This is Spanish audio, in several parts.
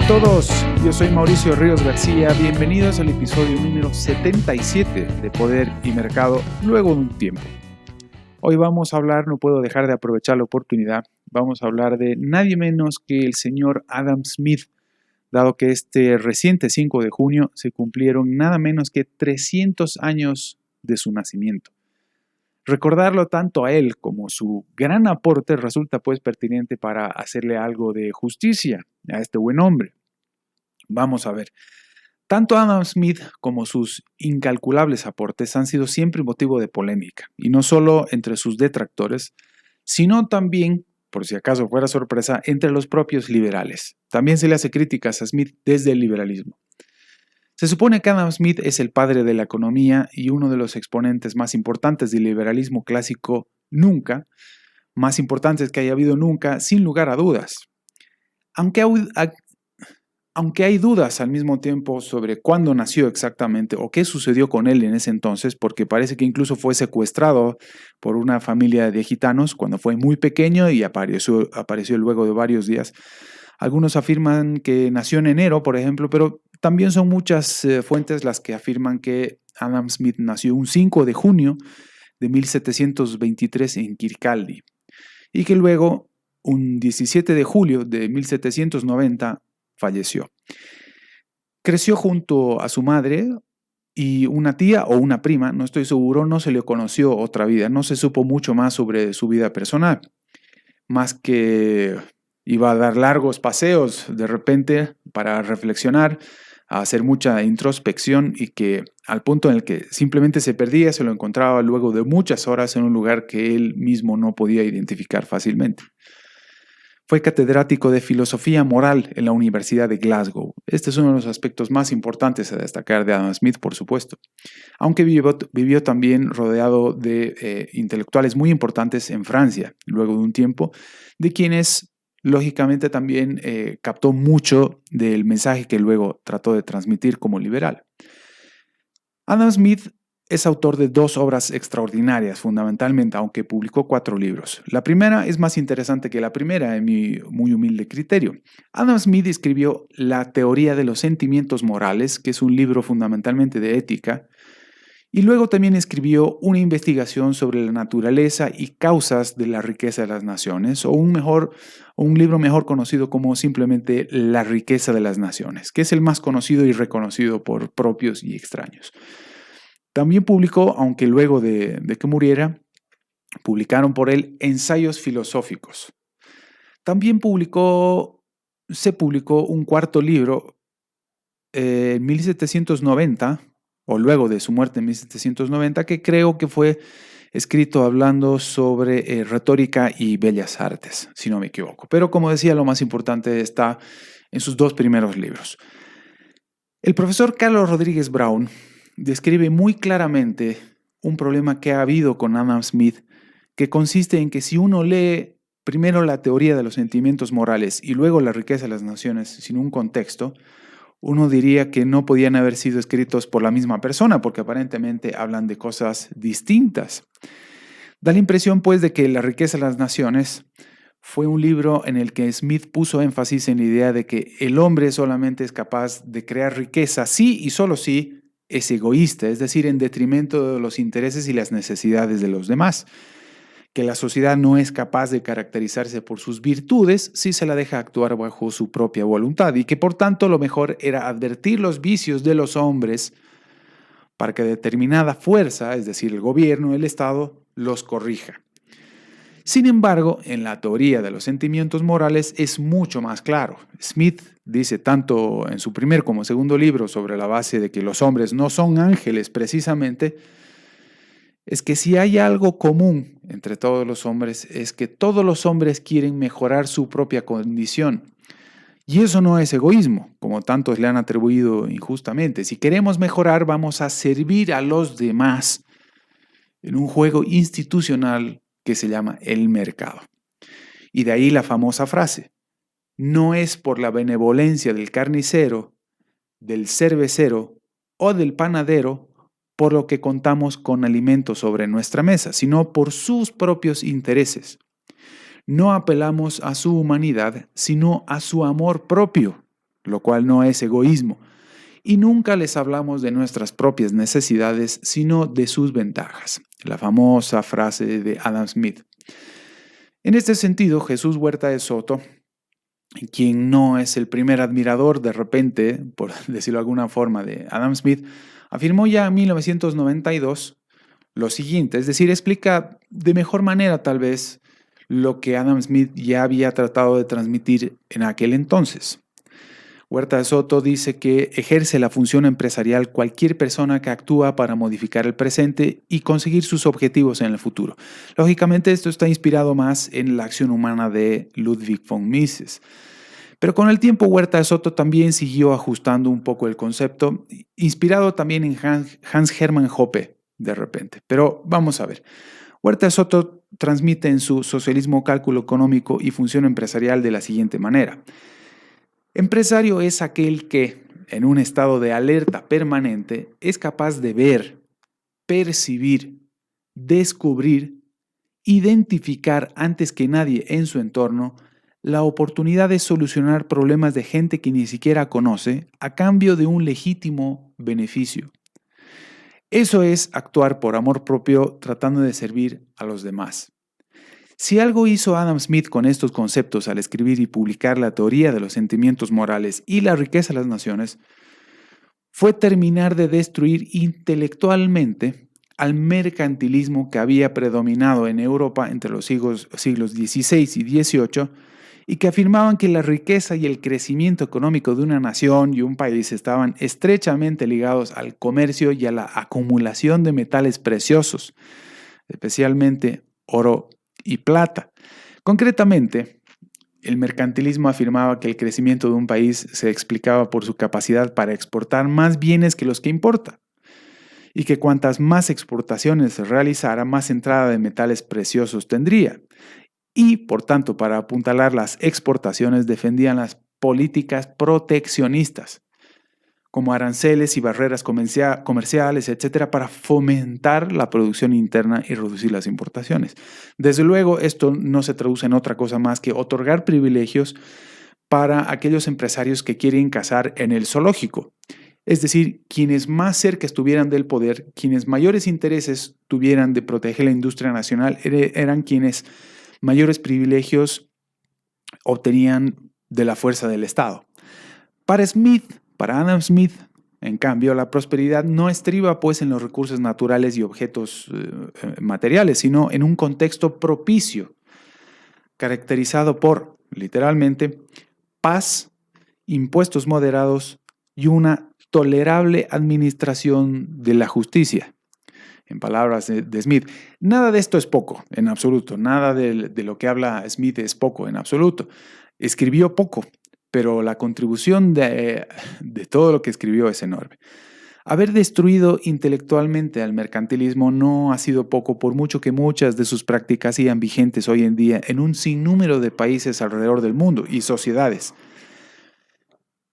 a todos, yo soy Mauricio Ríos García, bienvenidos al episodio número 77 de Poder y Mercado luego de un tiempo. Hoy vamos a hablar, no puedo dejar de aprovechar la oportunidad, vamos a hablar de nadie menos que el señor Adam Smith, dado que este reciente 5 de junio se cumplieron nada menos que 300 años de su nacimiento. Recordarlo tanto a él como su gran aporte resulta pues pertinente para hacerle algo de justicia a este buen hombre. Vamos a ver, tanto Adam Smith como sus incalculables aportes han sido siempre motivo de polémica, y no solo entre sus detractores, sino también, por si acaso fuera sorpresa, entre los propios liberales. También se le hace críticas a Smith desde el liberalismo. Se supone que Adam Smith es el padre de la economía y uno de los exponentes más importantes del liberalismo clásico nunca, más importantes que haya habido nunca, sin lugar a dudas. Aunque hay dudas al mismo tiempo sobre cuándo nació exactamente o qué sucedió con él en ese entonces, porque parece que incluso fue secuestrado por una familia de gitanos cuando fue muy pequeño y apareció luego de varios días. Algunos afirman que nació en enero, por ejemplo, pero también son muchas fuentes las que afirman que Adam Smith nació un 5 de junio de 1723 en Kirkcaldy y que luego, un 17 de julio de 1790, falleció. Creció junto a su madre y una tía o una prima, no estoy seguro, no se le conoció otra vida, no se supo mucho más sobre su vida personal, más que iba a dar largos paseos de repente para reflexionar, a hacer mucha introspección y que al punto en el que simplemente se perdía, se lo encontraba luego de muchas horas en un lugar que él mismo no podía identificar fácilmente. Fue catedrático de filosofía moral en la Universidad de Glasgow. Este es uno de los aspectos más importantes a destacar de Adam Smith, por supuesto. Aunque vivió también rodeado de intelectuales muy importantes en Francia, luego de un tiempo, de quienes lógicamente también captó mucho del mensaje que luego trató de transmitir como liberal. Adam Smith es autor de 2 obras extraordinarias, fundamentalmente, aunque publicó 4 libros. La primera es más interesante que la primera, en mi muy humilde criterio. Adam Smith escribió La teoría de los sentimientos morales, que es un libro fundamentalmente de ética, y luego también escribió una investigación sobre la naturaleza y causas de la riqueza de las naciones, o un libro mejor conocido como simplemente La riqueza de las naciones, que es el más conocido y reconocido por propios y extraños. También publicó, aunque luego de que muriera, publicaron por él ensayos filosóficos. También se publicó un 4.º libro en 1790, o luego de su muerte en 1790, que creo que fue escrito hablando sobre retórica y bellas artes, si no me equivoco. Pero como decía, lo más importante está en sus 2 primeros libros. El profesor Carlos Rodríguez Brown describe muy claramente un problema que ha habido con Adam Smith, que consiste en que si uno lee primero la teoría de los sentimientos morales y luego la riqueza de las naciones sin un contexto, uno diría que no podían haber sido escritos por la misma persona, porque aparentemente hablan de cosas distintas. Da la impresión, pues, de que La riqueza de las naciones fue un libro en el que Smith puso énfasis en la idea de que el hombre solamente es capaz de crear riqueza si y solo si es egoísta, es decir, en detrimento de los intereses y las necesidades de los demás. Que la sociedad no es capaz de caracterizarse por sus virtudes si se la deja actuar bajo su propia voluntad y que por tanto lo mejor era advertir los vicios de los hombres para que determinada fuerza, es decir, el gobierno, el Estado, los corrija. Sin embargo, en la teoría de los sentimientos morales es mucho más claro. Smith dice tanto en su primer como segundo libro sobre la base de que los hombres no son ángeles precisamente, es que si hay algo común entre todos los hombres es que todos los hombres quieren mejorar su propia condición. Y eso no es egoísmo, como tantos le han atribuido injustamente. Si queremos mejorar, vamos a servir a los demás en un juego institucional que se llama el mercado. Y de ahí la famosa frase: no es por la benevolencia del carnicero, del cervecero o del panadero por lo que contamos con alimentos sobre nuestra mesa, sino por sus propios intereses. No apelamos a su humanidad, sino a su amor propio. lo cual no es egoísmo. Y nunca les hablamos de nuestras propias necesidades, sino de sus ventajas. La famosa frase de Adam Smith. En este sentido, Jesús Huerta de Soto, quien no es el primer admirador de repente, por decirlo de alguna forma, de Adam Smith, afirmó ya en 1992 lo siguiente, es decir, explica de mejor manera tal vez lo que Adam Smith ya había tratado de transmitir en aquel entonces. Huerta de Soto dice que ejerce la función empresarial cualquier persona que actúa para modificar el presente y conseguir sus objetivos en el futuro. Lógicamente esto está inspirado más en la acción humana de Ludwig von Mises. Pero con el tiempo Huerta de Soto también siguió ajustando un poco el concepto, inspirado también en Hans Hermann Hoppe de repente. Pero vamos a ver. Huerta de Soto transmite en su Socialismo, Cálculo Económico y Función Empresarial de la siguiente manera. Empresario es aquel que, en un estado de alerta permanente, es capaz de ver, percibir, descubrir, identificar antes que nadie en su entorno la oportunidad de solucionar problemas de gente que ni siquiera conoce a cambio de un legítimo beneficio. Eso es actuar por amor propio tratando de servir a los demás. Si algo hizo Adam Smith con estos conceptos al escribir y publicar la teoría de los sentimientos morales y la riqueza de las naciones, fue terminar de destruir intelectualmente al mercantilismo que había predominado en Europa entre los siglos XVI y XVIII y que afirmaban que la riqueza y el crecimiento económico de una nación y un país estaban estrechamente ligados al comercio y a la acumulación de metales preciosos, especialmente oro y plata. Concretamente, el mercantilismo afirmaba que el crecimiento de un país se explicaba por su capacidad para exportar más bienes que los que importa, y que cuantas más exportaciones se realizara, más entrada de metales preciosos tendría. Y, por tanto, para apuntalar las exportaciones defendían las políticas proteccionistas, como aranceles y barreras comerciales, etcétera, para fomentar la producción interna y reducir las importaciones. Desde luego, esto no se traduce en otra cosa más que otorgar privilegios para aquellos empresarios que quieren cazar en el zoológico. Es decir, quienes más cerca estuvieran del poder, quienes mayores intereses tuvieran de proteger la industria nacional, eran quienes mayores privilegios obtenían de la fuerza del Estado. Para Adam Smith, en cambio, la prosperidad no estriba pues en los recursos naturales y objetos materiales, sino en un contexto propicio, caracterizado por, literalmente, paz, impuestos moderados y una tolerable administración de la justicia. En palabras de Smith, nada de esto es poco, en absoluto. Nada de lo que habla Smith es poco, en absoluto. Escribió poco, pero la contribución de todo lo que escribió es enorme. Haber destruido intelectualmente al mercantilismo no ha sido poco, por mucho que muchas de sus prácticas sigan vigentes hoy en día en un sinnúmero de países alrededor del mundo y sociedades.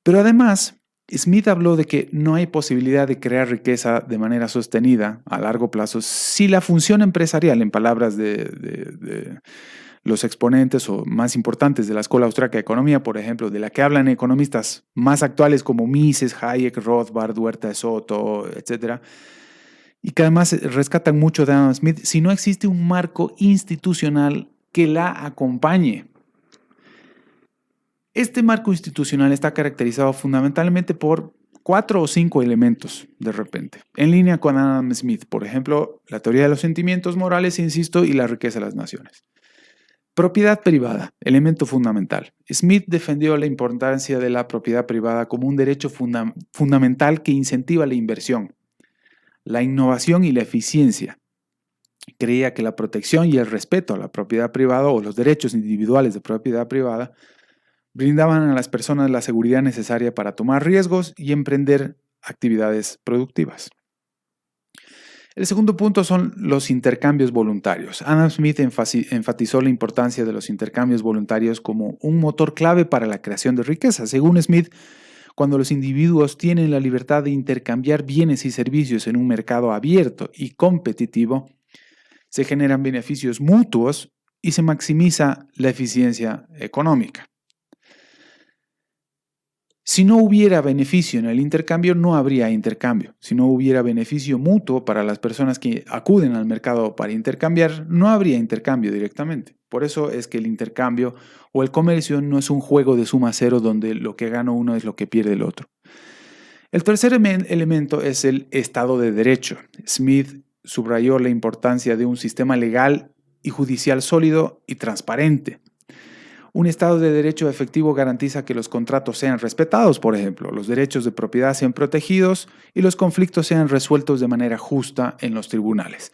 Pero además, Smith habló de que no hay posibilidad de crear riqueza de manera sostenida a largo plazo si la función empresarial, en palabras de los exponentes o más importantes de la Escuela Austriaca de Economía, por ejemplo, de la que hablan economistas más actuales como Mises, Hayek, Rothbard, Huerta de Soto, etc., y que además rescatan mucho de Adam Smith, si no existe un marco institucional que la acompañe. Este marco institucional está caracterizado fundamentalmente por 4 o 5 elementos, de repente, en línea con Adam Smith, por ejemplo, la teoría de los sentimientos morales, insisto, y la riqueza de las naciones. Propiedad privada, elemento fundamental. Smith defendió la importancia de la propiedad privada como un derecho fundamental que incentiva la inversión, la innovación y la eficiencia. Creía que la protección y el respeto a la propiedad privada o los derechos individuales de propiedad privada brindaban a las personas la seguridad necesaria para tomar riesgos y emprender actividades productivas. El segundo punto son los intercambios voluntarios. Adam Smith enfatizó la importancia de los intercambios voluntarios como un motor clave para la creación de riqueza. Según Smith, cuando los individuos tienen la libertad de intercambiar bienes y servicios en un mercado abierto y competitivo, se generan beneficios mutuos y se maximiza la eficiencia económica. Si no hubiera beneficio en el intercambio, no habría intercambio. Si no hubiera beneficio mutuo para las personas que acuden al mercado para intercambiar, no habría intercambio directamente. Por eso es que el intercambio o el comercio no es un juego de suma cero donde lo que gana uno es lo que pierde el otro. El tercer elemento es el Estado de Derecho. Smith subrayó la importancia de un sistema legal y judicial sólido y transparente. Un Estado de Derecho efectivo garantiza que los contratos sean respetados, por ejemplo, los derechos de propiedad sean protegidos y los conflictos sean resueltos de manera justa en los tribunales.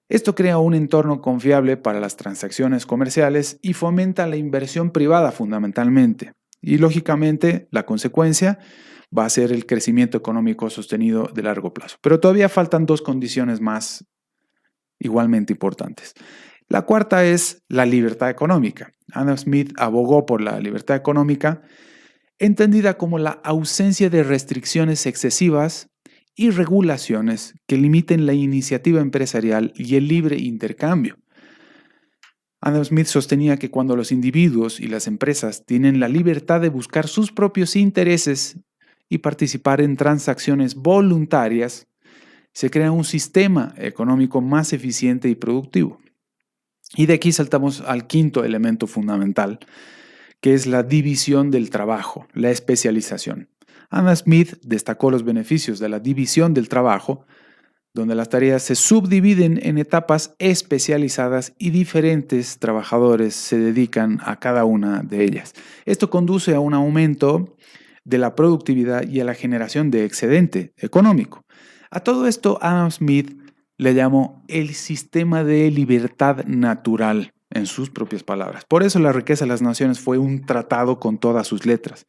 Esto crea un entorno confiable para las transacciones comerciales y fomenta la inversión privada fundamentalmente. Y lógicamente, la consecuencia va a ser el crecimiento económico sostenido de largo plazo. Pero todavía faltan dos condiciones más igualmente importantes. La cuarta es la libertad económica. Adam Smith abogó por la libertad económica, entendida como la ausencia de restricciones excesivas y regulaciones que limiten la iniciativa empresarial y el libre intercambio. Adam Smith sostenía que cuando los individuos y las empresas tienen la libertad de buscar sus propios intereses y participar en transacciones voluntarias, se crea un sistema económico más eficiente y productivo. Y de aquí saltamos al quinto elemento fundamental, que es la división del trabajo, la especialización. Adam Smith destacó los beneficios de la división del trabajo, donde las tareas se subdividen en etapas especializadas y diferentes trabajadores se dedican a cada una de ellas. Esto conduce a un aumento de la productividad y a la generación de excedente económico. A todo esto, Adam Smith le llamó el sistema de libertad natural, en sus propias palabras. Por eso La riqueza de las naciones fue un tratado con todas sus letras.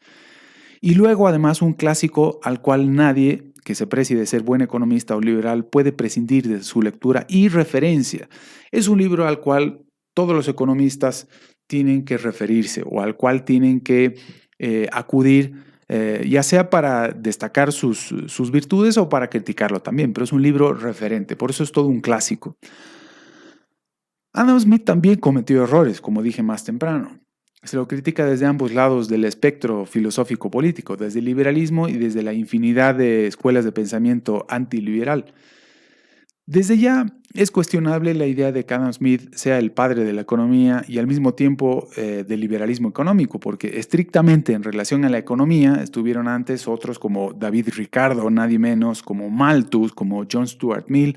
Y luego, además, un clásico al cual nadie que se precie de ser buen economista o liberal puede prescindir de su lectura y referencia. Es un libro al cual todos los economistas tienen que referirse o al cual tienen que acudir, ya sea para destacar sus virtudes o para criticarlo también, pero es un libro referente, por eso es todo un clásico. Adam Smith también cometió errores, como dije más temprano. Se lo critica desde ambos lados del espectro filosófico-político, desde el liberalismo y desde la infinidad de escuelas de pensamiento antiliberal. Desde ya es cuestionable la idea de que Adam Smith sea el padre de la economía y al mismo tiempo del liberalismo económico, porque estrictamente en relación a la economía estuvieron antes otros como David Ricardo, nadie menos, como Malthus, como John Stuart Mill,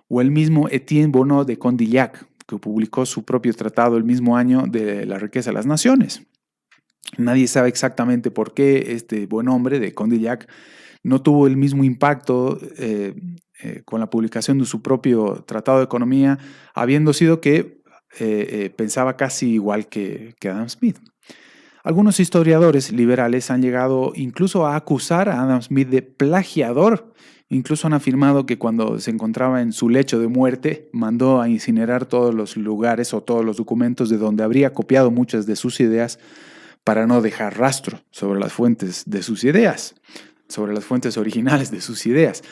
o el mismo Etienne Bonnot de Condillac, que publicó su propio tratado el mismo año de La riqueza de las naciones. Nadie sabe exactamente por qué este buen hombre de Condillac no tuvo el mismo impacto con la publicación de su propio tratado de economía, habiendo sido que pensaba casi igual que Adam Smith. Algunos historiadores liberales han llegado incluso a acusar a Adam Smith de plagiador. Incluso han afirmado que cuando se encontraba en su lecho de muerte, mandó a incinerar todos los lugares o todos los documentos de donde habría copiado muchas de sus ideas para no dejar rastro sobre las fuentes de sus ideas, sobre las fuentes originales de sus ideas.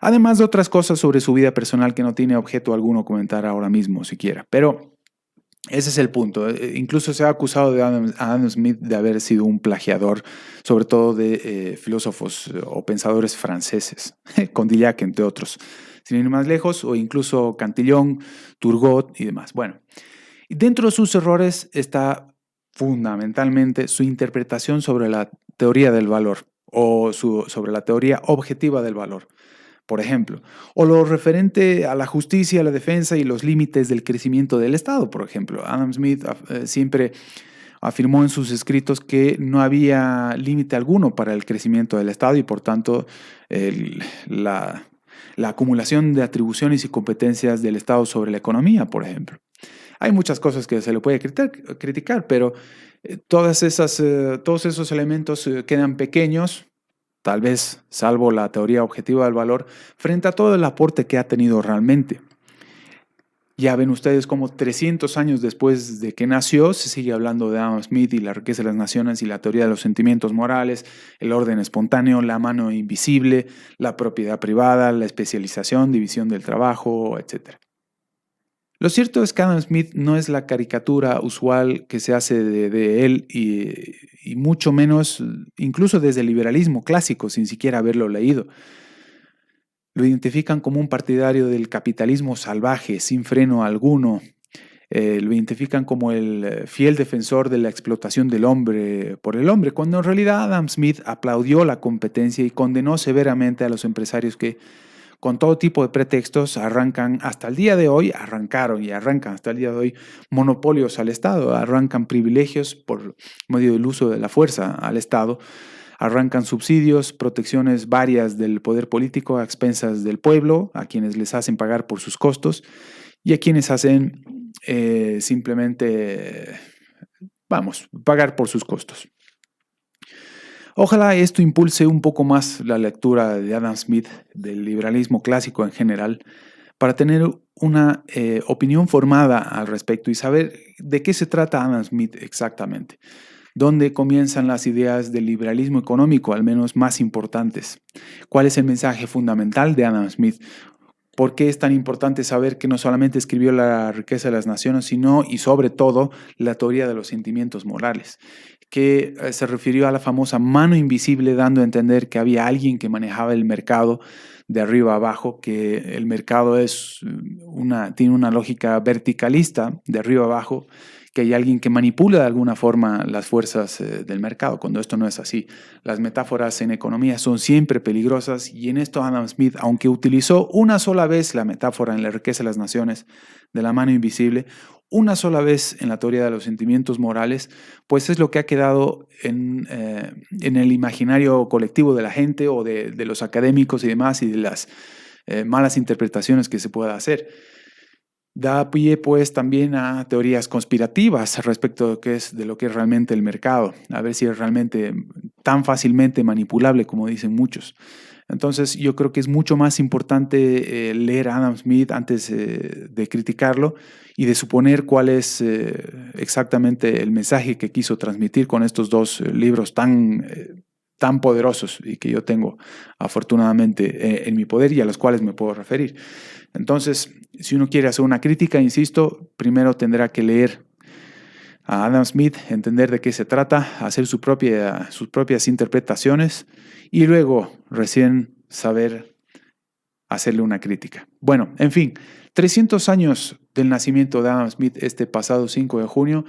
Además de otras cosas sobre su vida personal que no tiene objeto alguno comentar ahora mismo siquiera. Pero ese es el punto. Incluso se ha acusado a Adam Smith de haber sido un plagiador, sobre todo de filósofos o pensadores franceses, Condillac entre otros, sin ir más lejos, o incluso Cantillon, Turgot y demás. Bueno, y dentro de sus errores está fundamentalmente su interpretación sobre la teoría del valor o sobre la teoría objetiva del valor, por ejemplo, o lo referente a la justicia, la defensa y los límites del crecimiento del Estado, por ejemplo. Adam Smith siempre afirmó en sus escritos que no había límite alguno para el crecimiento del Estado y por tanto la acumulación de atribuciones y competencias del Estado sobre la economía, por ejemplo. Hay muchas cosas que se le puede criticar, pero todos esos elementos quedan pequeños, tal vez salvo la teoría objetiva del valor, frente a todo el aporte que ha tenido realmente. Ya ven ustedes cómo 300 años después de que nació se sigue hablando de Adam Smith y La riqueza de las naciones y la teoría de los sentimientos morales, el orden espontáneo, la mano invisible, la propiedad privada, la especialización, división del trabajo, etc. Lo cierto es que Adam Smith no es la caricatura usual que se hace de él y mucho menos, incluso desde el liberalismo clásico, sin siquiera haberlo leído. Lo identifican como un partidario del capitalismo salvaje, sin freno alguno. Lo identifican como el fiel defensor de la explotación del hombre por el hombre, cuando en realidad Adam Smith aplaudió la competencia y condenó severamente a los empresarios que, con todo tipo de pretextos, arrancan hasta el día de hoy, arrancan hasta el día de hoy monopolios al Estado, arrancan privilegios por medio del uso de la fuerza al Estado, arrancan subsidios, protecciones varias del poder político a expensas del pueblo, a quienes les hacen pagar por sus costos y a quienes hacen simplemente, pagar por sus costos. Ojalá esto impulse un poco más la lectura de Adam Smith, del liberalismo clásico en general, para tener una opinión formada al respecto y saber de qué se trata Adam Smith exactamente. ¿Dónde comienzan las ideas del liberalismo económico, al menos más importantes? ¿Cuál es el mensaje fundamental de Adam Smith? ¿Por qué es tan importante saber que no solamente escribió La riqueza de las naciones, sino y sobre todo la teoría de los sentimientos morales? Que se refirió a la famosa mano invisible, dando a entender que había alguien que manejaba el mercado de arriba a abajo, que el mercado tiene una lógica verticalista, de arriba a abajo, que hay alguien que manipula de alguna forma las fuerzas del mercado, cuando esto no es así. Las metáforas en economía son siempre peligrosas y en esto Adam Smith, aunque utilizó una sola vez la metáfora en La riqueza de las naciones de la mano invisible, una sola vez en la teoría de los sentimientos morales, pues es lo que ha quedado en el imaginario colectivo de la gente o de los académicos y demás y de las malas interpretaciones que se pueda hacer. Da pie pues también a teorías conspirativas respecto de lo que es realmente el mercado, a ver si es realmente tan fácilmente manipulable como dicen muchos. Entonces yo creo que es mucho más importante leer a Adam Smith antes de criticarlo y de suponer cuál es exactamente el mensaje que quiso transmitir con estos dos libros tan poderosos y que yo tengo afortunadamente en mi poder y a los cuales me puedo referir. Entonces, si uno quiere hacer una crítica, insisto, primero tendrá que leer a Adam Smith, entender de qué se trata, hacer sus propias interpretaciones y luego recién saber hacerle una crítica. Bueno, en fin, 300 años del nacimiento de Adam Smith este pasado 5 de junio,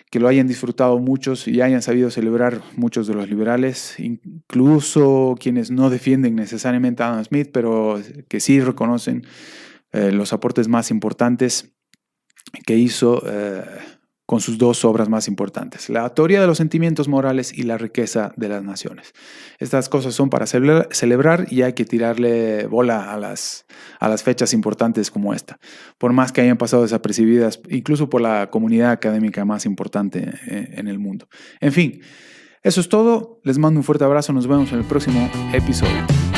que lo hayan disfrutado muchos y hayan sabido celebrar muchos de los liberales, incluso quienes no defienden necesariamente a Adam Smith, pero que sí reconocen los aportes más importantes que hizo con sus dos obras más importantes, La teoría de los sentimientos morales y La riqueza de las naciones. Estas cosas son para celebrar y hay que tirarle bola a las fechas importantes como esta, por más que hayan pasado desapercibidas, incluso por la comunidad académica más importante en el mundo. En fin, eso es todo. Les mando un fuerte abrazo. Nos vemos en el próximo episodio.